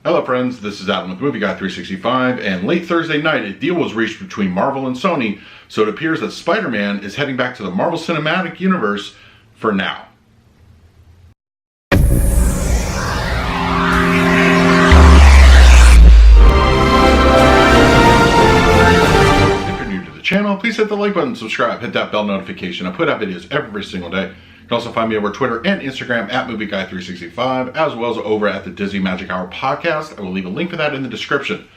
Hello friends, this is Adam with Movie Guy 365, and late Thursday night a deal was reached between Marvel and Sony, so it appears that Spider-Man is heading back to the Marvel Cinematic Universe for now. If you're new to the channel, please hit the like button, subscribe, hit that bell notification. I put out videos every single day. You can also find me over Twitter and Instagram at MovieGuy365, as well as over at the Disney Magic Hour podcast. I will leave a link for that in the description.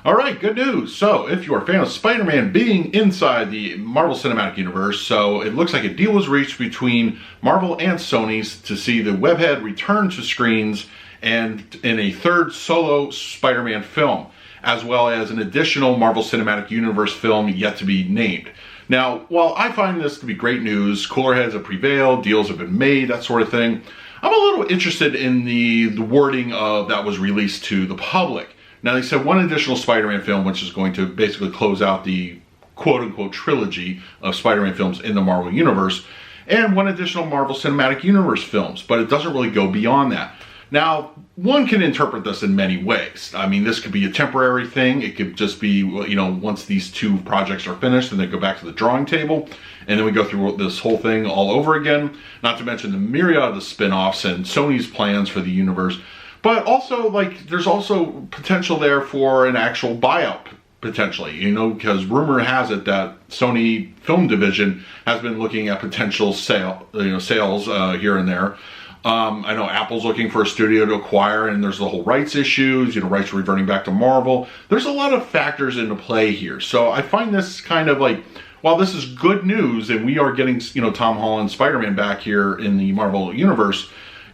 Alright, good news. So, if you're a fan of Spider-Man being inside the Marvel Cinematic Universe, so it looks like a deal was reached between Marvel and Sony's to see the webhead return to screens and in a third solo Spider-Man film, as well as an additional Marvel Cinematic Universe film yet to be named. Now, while I find this to be great news, cooler heads have prevailed, deals have been made, that sort of thing, I'm a little interested in the wording of that was released to the public. Now, they said one additional Spider-Man film, which is going to basically close out the quote-unquote trilogy of Spider-Man films in the Marvel Universe, and one additional Marvel Cinematic Universe films, but it doesn't really go beyond that. Now, one can interpret this in many ways. I mean, this could be a temporary thing. It could just be, you know, once these two projects are finished, then they go back to the drawing table, and then we go through this whole thing all over again. Not to mention the myriad of the spin-offs and Sony's plans for the universe. But also, like, there's also potential there for an actual buyout, potentially, you know, because rumor has it that Sony Film Division has been looking at potential sales here and there. I know Apple's looking for a studio to acquire, and there's the whole rights issues, you know, rights reverting back to Marvel. There's a lot of factors into play here. So I find this kind of like, while this is good news and we are getting, you know, Tom Holland Spider-Man back here in the Marvel Universe,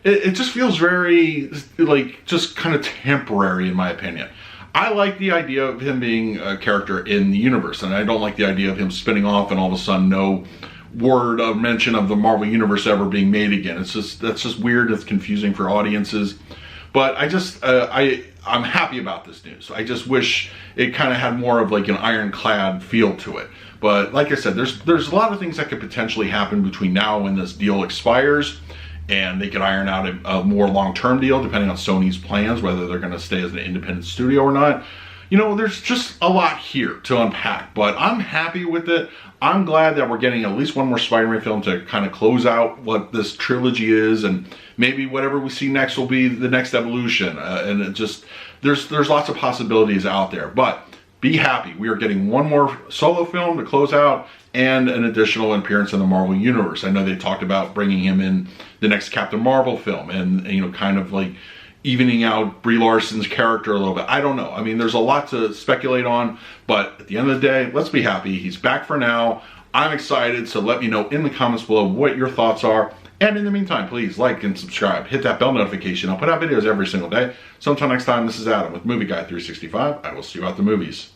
it just feels very, like, just kind of temporary in my opinion. I like the idea of him being a character in the universe, and I don't like the idea of him spinning off and all of a sudden no word of mention of the Marvel Universe ever being made again. It's just, that's just weird. It's confusing for audiences. But I just, I'm happy about this news. I just wish it kind of had more of like an ironclad feel to it. But like I said, there's a lot of things that could potentially happen between now and this deal expires, and they could iron out a more long-term deal depending on Sony's plans, whether they're going to stay as an independent studio or not. You know, there's just a lot here to unpack, but I'm happy with it. I'm glad that we're getting at least one more Spider-Man film to kind of close out what this trilogy is, and maybe whatever we see next will be the next evolution. And it just, there's lots of possibilities out there, but be happy. We are getting one more solo film to close out and an additional appearance in the Marvel Universe. I know they talked about bringing him in the next Captain Marvel film and you know, kind of like evening out Brie Larson's character a little bit. I don't know. I mean, there's a lot to speculate on, but at the end of the day, let's be happy. He's back for now. I'm excited, so let me know in the comments below what your thoughts are. And in the meantime, please like and subscribe. Hit that bell notification. I'll put out videos every single day. So until next time, this is Adam with Movie Guy 365. I will see you at the movies.